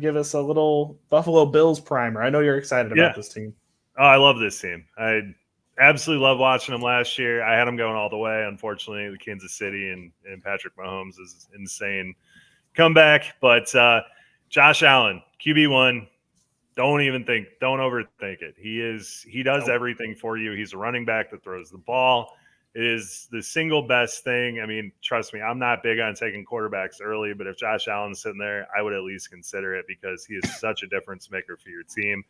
give us a little Buffalo Bills primer. I know you're excited about this team. Oh, I love this team. I absolutely love watching them last year. I had them going all the way. Unfortunately, the Kansas City and Patrick Mahomes is insane comeback. But Josh Allen, QB1, don't overthink it. He does everything for you. He's a running back that throws the ball. It is the single best thing. I mean, trust me, I'm not big on taking quarterbacks early, but if Josh Allen's sitting there, I would at least consider it because he is such a difference maker for your team.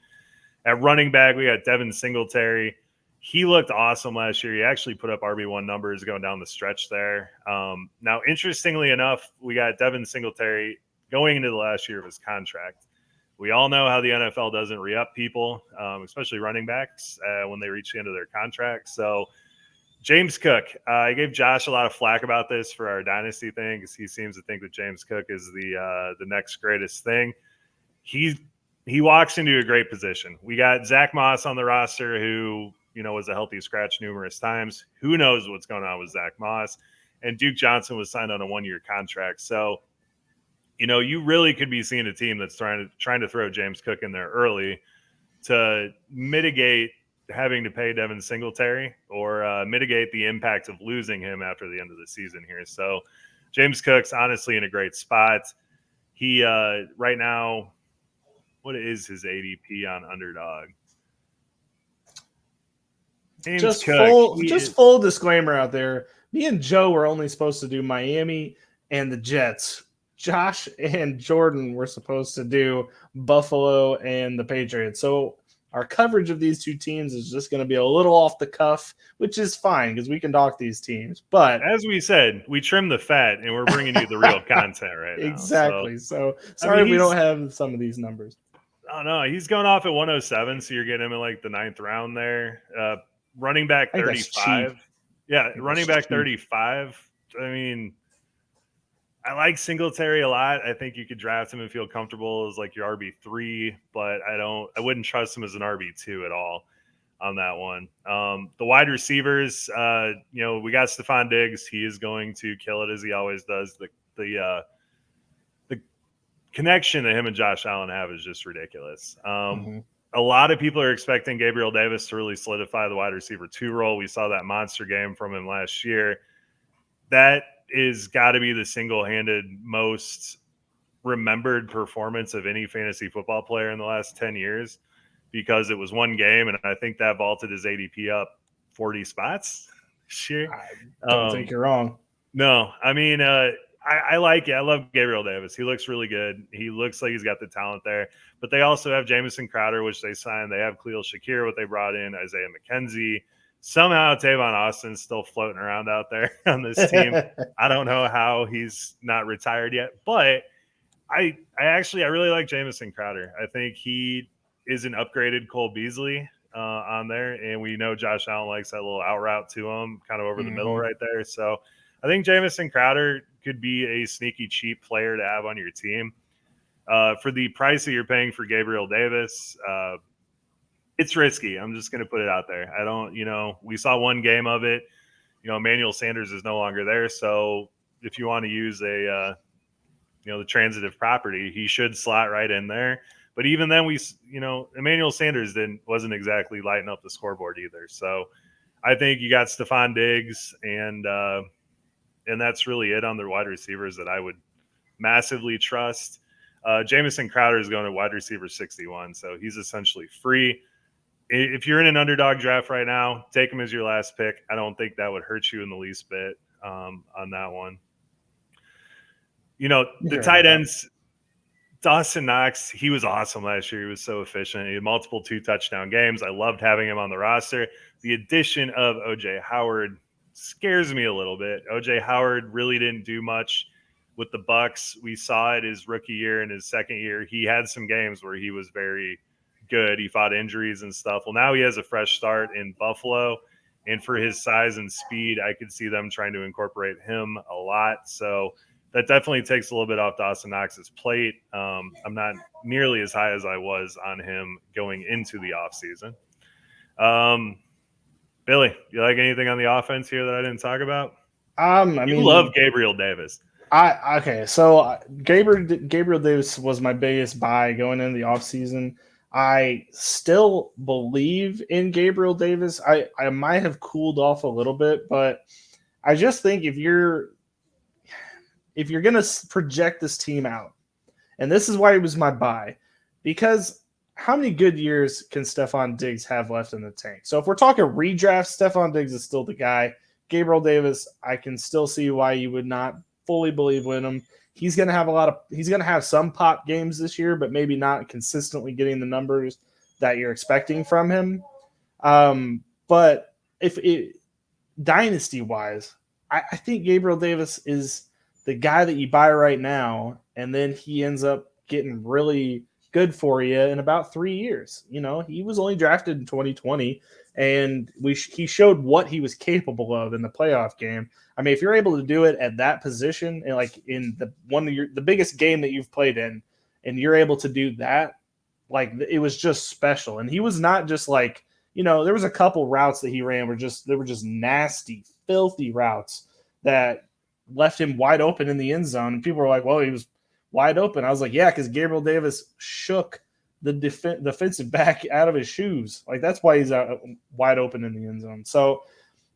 At running back, we got Devin Singletary. He looked awesome last year. He actually put up RB1 numbers going down the stretch there. Now, interestingly enough, we got Devin Singletary going into the last year of his contract. We all know how the NFL doesn't re-up people, especially running backs, when they reach the end of their contract. So James Cook, I gave Josh a lot of flack about this for our dynasty thing because he seems to think that James Cook is the next greatest thing. He walks into a great position. We got Zach Moss on the roster who, was a healthy scratch numerous times. Who knows what's going on with Zach Moss? And Duke Johnson was signed on a 1-year contract. So, you really could be seeing a team that's trying to throw James Cook in there early to mitigate having to pay Devin Singletary or mitigate the impact of losing him after the end of the season here. So James Cook's honestly in a great spot. He right now, what is his ADP on Underdog? Just full disclaimer out there. Me and Joe were only supposed to do Miami and the Jets. Josh and Jordan were supposed to do Buffalo and the Patriots. So our coverage of these two teams is just going to be a little off the cuff, which is fine because we can talk these teams. But as we said, we trim the fat and we're bringing you the real content right now. Exactly. So sorry if we don't have some of these numbers. Oh, no, he's going off at 107, so you're getting him in like the 9th round there. Running back 35. Yeah, running back 35. I mean, I like Singletary a lot. I think you could draft him and feel comfortable as like your RB3, but I wouldn't trust him as an RB2 at all on that one. The wide receivers, we got Stefon Diggs. He is going to kill it as he always does. The connection that him and Josh Allen have is just ridiculous. A lot of people are expecting Gabriel Davis to really solidify the wide receiver 2 role. We saw that monster game from him last year. That is got to be the single-handed most remembered performance of any fantasy football player in the last 10 years because it was one game, and I think that vaulted his ADP up 40 spots this year. I don't think you're wrong. No, I mean, I like it. I love Gabriel Davis. He looks really good. He looks like he's got the talent there. But they also have Jamison Crowder, which they signed. They have Khalil Shakir, what they brought in, Isaiah McKenzie. Somehow Tavon Austin's still floating around out there on this team. I don't know how he's not retired yet. But I really like Jamison Crowder. I think he is an upgraded Cole Beasley on there. And we know Josh Allen likes that little out route to him, kind of over the middle right there. So I think Jamison Crowder could be a sneaky cheap player to have on your team. For the price that you're paying for Gabriel Davis, it's risky. I'm just going to put it out there. I don't, we saw one game of it. Emmanuel Sanders is no longer there. So if you want to use the transitive property, he should slot right in there. But even then Emmanuel Sanders wasn't exactly lighting up the scoreboard either. So I think you got Stefon Diggs and that's really it on the wide receivers that I would massively trust. Jamison Crowder is going to wide receiver 61, so he's essentially free. If you're in an underdog draft right now, take him as your last pick. I don't think that would hurt you in the least bit on that one. The tight ends, Dawson Knox, he was awesome last year. He was so efficient. He had multiple 2-touchdown games. I loved having him on the roster. The addition of O.J. Howard scares me a little bit. O.J. Howard really didn't do much with the Bucs. We saw it his rookie year and his second year. He had some games where he was very good. He fought injuries and stuff. Well, now he has a fresh start in Buffalo, and for his size and speed, I could see them trying to incorporate him a lot. So that definitely takes a little bit off Dawson Knox's plate. I'm not nearly as high as I was on him going into the offseason. Billy, you like anything on the offense here that I didn't talk about? I love Gabriel Davis. So Gabriel Davis was my biggest buy going into the offseason. I still believe in Gabriel Davis. I might have cooled off a little bit, but I just think if you're going to project this team out, and this is why he was my buy, because how many good years can Stefon Diggs have left in the tank? So if we're talking redraft, Stefon Diggs is still the guy. Gabriel Davis, I can still see why you would not fully believe in him. He's going to have some pop games this year, but maybe not consistently getting the numbers that you're expecting from him. But dynasty wise, I think Gabriel Davis is the guy that you buy right now, and then he ends up getting really good for you in about 3 years. He was only drafted in 2020, and he showed what he was capable of in the playoff game. I mean, if you're able to do it at that position, and like in the biggest game that you've played in, and you're able to do that, like it was just special. And he was not just like, there was a couple routes that he ran they were just nasty, filthy routes that left him wide open in the end zone. And people were like, well, he was wide open. I was like, yeah, because Gabriel Davis shook the defensive back out of his shoes. Like, that's why he's out wide open in the end zone. So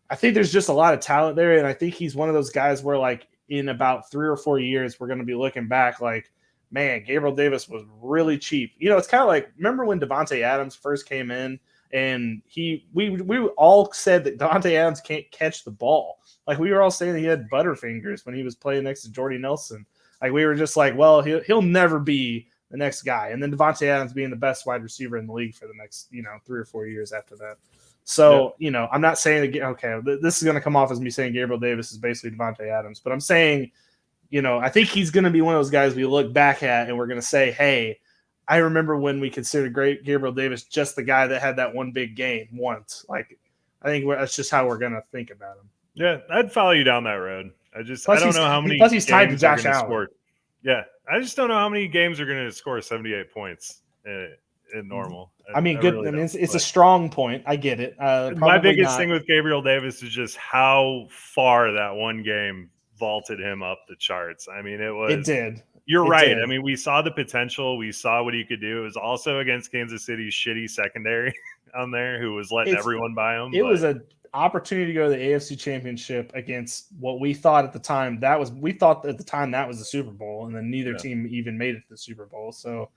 I think there's just a lot of talent there. And I think he's one of those guys where, like, in about 3 or 4 years, we're going to be looking back like, man, Gabriel Davis was really cheap. It's kind of like, remember when Davante Adams first came in, and we all said that Davante Adams can't catch the ball. Like, we were all saying he had butterfingers when he was playing next to Jordy Nelson. Like, we were just like, well, he'll never be the next guy. And then Davante Adams being the best wide receiver in the league for the next, 3 or 4 years after that. So, I'm not saying that, okay, this is going to come off as me saying Gabriel Davis is basically Davante Adams, but I'm saying, I think he's going to be one of those guys we look back at and we're going to say, hey, I remember when we considered Gabriel Davis just the guy that had that one big game once. Like, I think that's just how we're going to think about him. Yeah, I'd follow you down that road. I don't know how many. Plus, he's tied to Josh Allen. Score. Yeah, I just don't know how many games are going to score 78 points in normal. I mean, good. Really it's a strong point. I get it. My biggest thing with Gabriel Davis is just how far that one game vaulted him up the charts. I mean, it did. You're right. I mean, we saw the potential. We saw what he could do. It was also against Kansas City's shitty secondary on there, who was letting everyone buy him. It was an opportunity to go to the AFC Championship against what we thought at the time that was the Super Bowl, and then neither team even made it to the Super Bowl. So,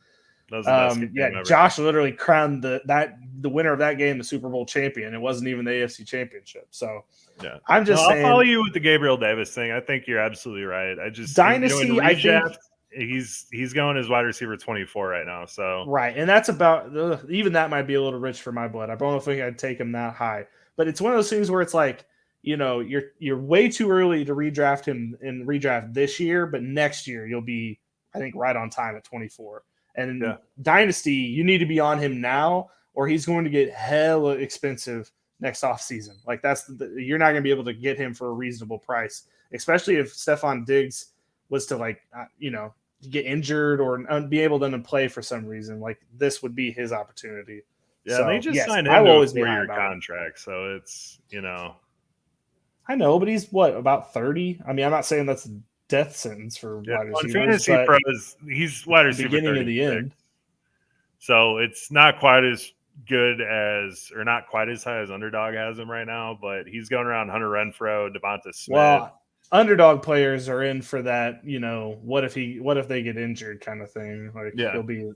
Josh literally crowned the winner of that game the Super Bowl champion. It wasn't even the AFC Championship. So, yeah, I'm just saying. I'll follow you with the Gabriel Davis thing. I think you're absolutely right. I just dynasty. I think he's going as wide receiver 24 right now. So right, and that's about even that might be a little rich for my blood. I don't think I'd take him that high, but it's one of those things where it's like, you're way too early to redraft him in redraft this year, but next year you'll be, I think, right on time at 24. And dynasty, you need to be on him now, or he's going to get hella expensive next offseason. Like, you're not going to be able to get him for a reasonable price, especially if Stefon Diggs was to get injured or be able to play for some reason. Like, this would be his opportunity. Yeah, so, they just signed him to a 4-year contract, so it's I know, but he's about 30. I mean, I'm not saying that's a death sentence for wide receivers. Fantasy Pros, he's wide receiver beginning of the end. So it's not quite as good as, or not quite as high as Underdog has him right now, but he's going around Hunter Renfrow, Devonta Smith. Well, Underdog players are in for that, what if they get injured kind of thing. Like, he'll be,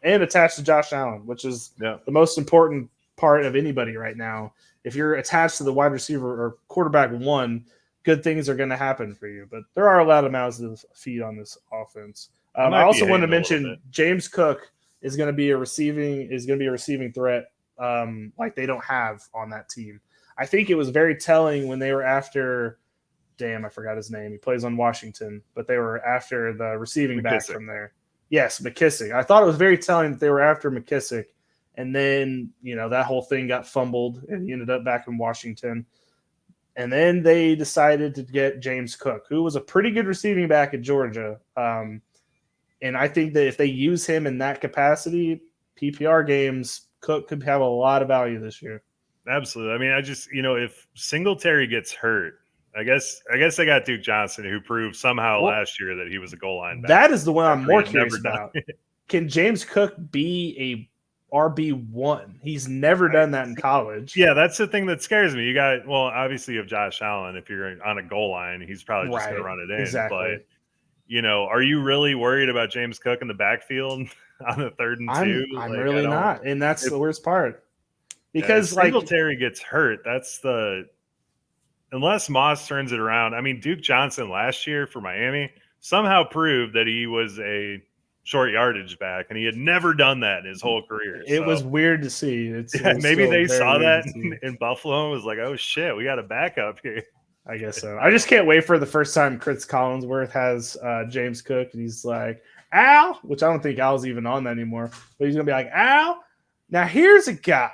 and attached to Josh Allen, which is the most important part of anybody right now. If you're attached to the wide receiver or quarterback one, good things are going to happen for you. But there are a lot of mouths to feed on this offense. I also want to mention James Cook is going to be a receiving threat like they don't have on that team. I think it was very telling when they were after. Damn, I forgot his name. He plays on Washington, but they were after the receiving back from there. Yes, McKissick. I thought it was very telling that they were after McKissick, and then that whole thing got fumbled, and he ended up back in Washington. And then they decided to get James Cook, who was a pretty good receiving back at Georgia. And I think that if they use him in that capacity, PPR games, Cook could have a lot of value this year. Absolutely. I mean, I just if Singletary gets hurt, I guess they got Duke Johnson, who proved somehow last year that he was a goal line back. That is the one I'm more curious about. Can James Cook be a RB1? He's never done that in college. Yeah, that's the thing that scares me. You got, well, obviously you have Josh Allen. If you're on a goal line, he's probably just going to run it in. Exactly. But, you know, are you really worried about James Cook in the backfield on a 3rd and 2? I'm really not. And that's the worst part. Because Singletary gets hurt, that's unless Moss turns it around. I mean, Duke Johnson last year for Miami somehow proved that he was a short yardage back, and he had never done that in his whole career. It was weird to see. Maybe they saw that in Buffalo and was like, oh, shit, we got a backup here. I guess so. I just can't wait for the first time Chris Collinsworth has James Cook, and he's like, Al, which I don't think Al's even on that anymore, but he's going to be like, Al, now here's a guy,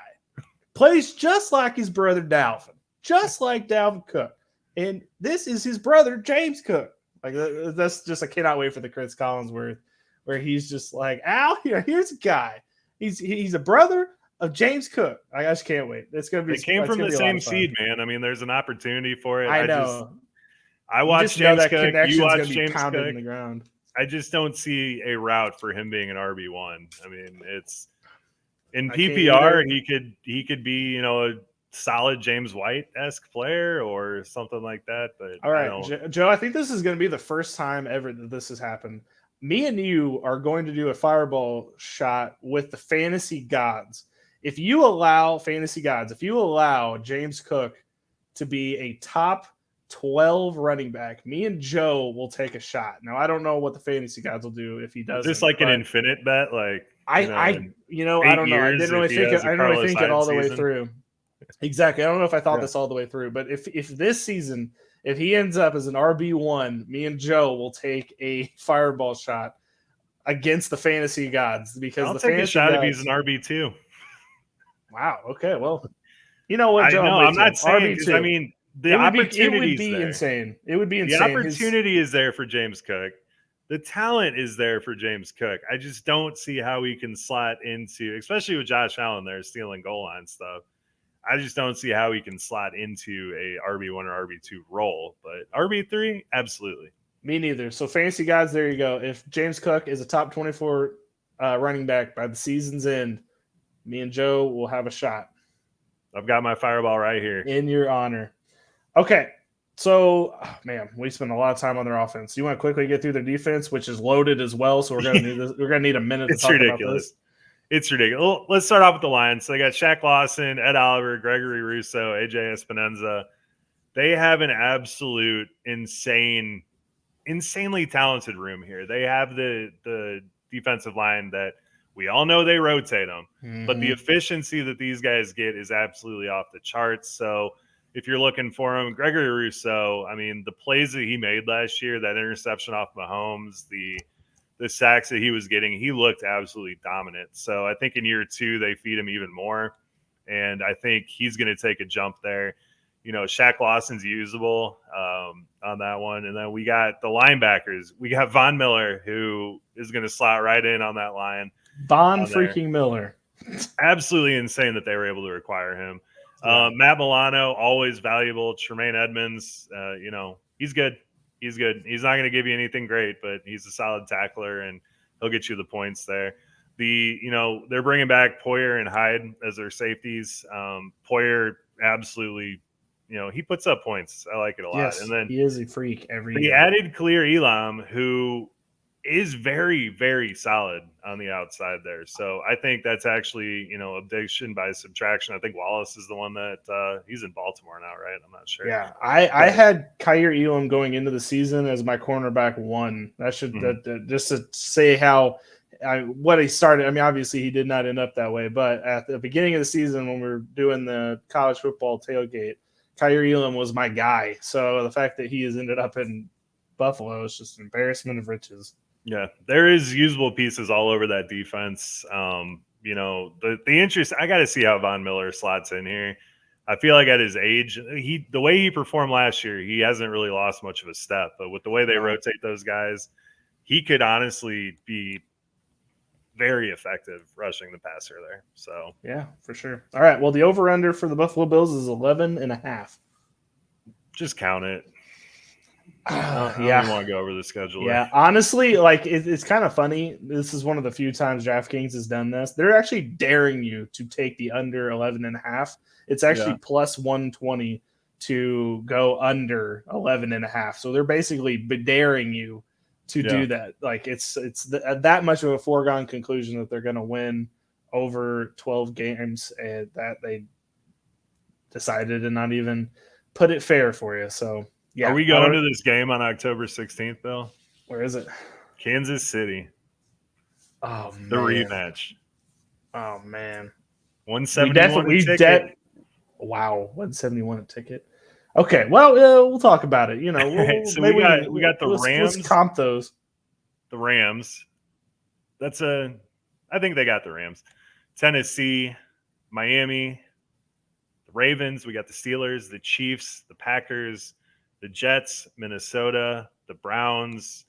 plays just like his brother Dalvin, just like Dalvin Cook, and this is his brother James Cook. Like, that's just, I cannot wait for the Chris Collinsworth, where he's just like, Al, here's a guy. He's a brother of James Cook. I just can't wait. It's going to be. It came from the same seed, man. I mean, there's an opportunity for it. I know. I watched James Cook. You watch James Cook. In the ground. I just don't see a route for him being an RB1. I mean, it's in PPR. He could be, you know, a solid James White-esque player or something like that. But all right, Joe, I think this is going to be the first time ever that this has happened. Me and you are going to do a fireball shot with the fantasy gods. If you allow James Cook to be a top 12 running back, me and Joe will take a shot. Now, I don't know what the fantasy gods will do if he doesn't. Just like an infinite bet, like I don't know. I didn't really think it all the way through. Exactly. I don't know if I thought this all the way through, but if this season, if he ends up as an RB1, me and Joe will take a fireball shot against the fantasy gods, because I'll take a shot if he's an RB2. Wow. Okay. Well, you know what, Joe? I'm not saying. I mean, the opportunity would be insane. It would be insane. The opportunity is there for James Cook. The talent is there for James Cook. I just don't see how he can slot into, especially with Josh Allen there stealing goal line stuff. I just don't see how he can slot into a RB1 or RB2 role. But RB3, absolutely. Me neither. So fantasy gods, there you go. If James Cook is a top 24 running back by the season's end, me and Joe will have a shot. I've got my fireball right here. In your honor. Okay. So, man, we spent a lot of time on their offense. You want to quickly get through their defense, which is loaded as well. So we're going to need this. We're going to need a minute to talk about this. It's ridiculous. Well, let's start off with the Lions. So they got Shaq Lawson, Ed Oliver, Gregory Rousseau, AJ Espensa. They have an absolute insanely talented room here. They have the defensive line that we all know they rotate them, but the efficiency that these guys get is absolutely off the charts. So if you're looking for him, Gregory Rousseau, I mean, the plays that he made last year, that interception off Mahomes, the sacks that he was getting, he looked absolutely dominant. So I think in year 2, they feed him even more. And I think he's going to take a jump there. You know, Shaq Lawson's usable on that one. And then we got the linebackers. We got Von Miller, who is going to slot right in on that line. Von freaking Miller. Absolutely insane that they were able to acquire him. Matt Milano, always valuable. Tremaine Edmunds, you know, he's good. He's good. He's not going to give you anything great, but he's a solid tackler, and he'll get you the points there. They're bringing back Poyer and Hyde as their safeties. Poyer absolutely, he puts up points. I like it a lot. Yes, and then he is a freak every year. They added Kahiir Elam, who is very, very solid on the outside there. So I think that's actually, addition by subtraction. I think Wallace is the one that he's in Baltimore now, right? I'm not sure. Yeah, I had Kahiir Elam going into the season as my cornerback 1. That should just to say what he started. I mean, obviously he did not end up that way, but at the beginning of the season when we were doing the college football tailgate, Kahiir Elam was my guy. So the fact that he has ended up in Buffalo is just an embarrassment of riches. Yeah, there is usable pieces all over that defense. The interest, I got to see how Von Miller slots in here. I feel like at his age, the way he performed last year, he hasn't really lost much of a step. But with the way they rotate those guys, he could honestly be very effective rushing the passer there. So yeah, for sure. All right. Well, the over-under for the Buffalo Bills is 11.5. Just count it. Yeah. I don't want to go over the schedule. Yeah, honestly, like it's kind of funny. This is one of the few times DraftKings has done this. They're actually daring you to take the under 11.5. It's actually plus 120 to go under 11.5. So they're basically daring you to do that. Like it's that much of a foregone conclusion that they're going to win over 12 games, and that they decided to not even put it fair for you. So. Yeah, are we going to this game on October 16th, Bill? Where is it? Kansas City. Oh, man. The rematch. Oh, man. 171 a ticket. Wow, 171 a ticket. Okay, well, we'll talk about it. You know, so we got the Rams. Let's comp those. The Rams. I think they got the Rams. Tennessee, Miami, the Ravens. We got the Steelers, the Chiefs, the Packers, the Jets, Minnesota, the Browns,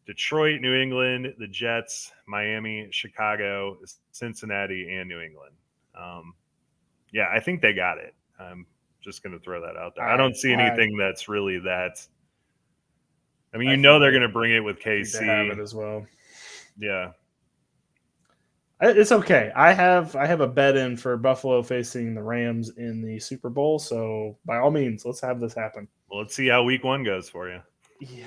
Detroit, New England, the Jets, Miami, Chicago, Cincinnati, and New England. I think they got it. I'm just going to throw that out there. I don't see anything that's really that. I mean, they're going to bring it with KC. They have it as well. Yeah. It's okay. I have a bet in for Buffalo facing the Rams in the Super Bowl. So by all means, let's have this happen. Well, let's see how week 1 goes for you. Yeah.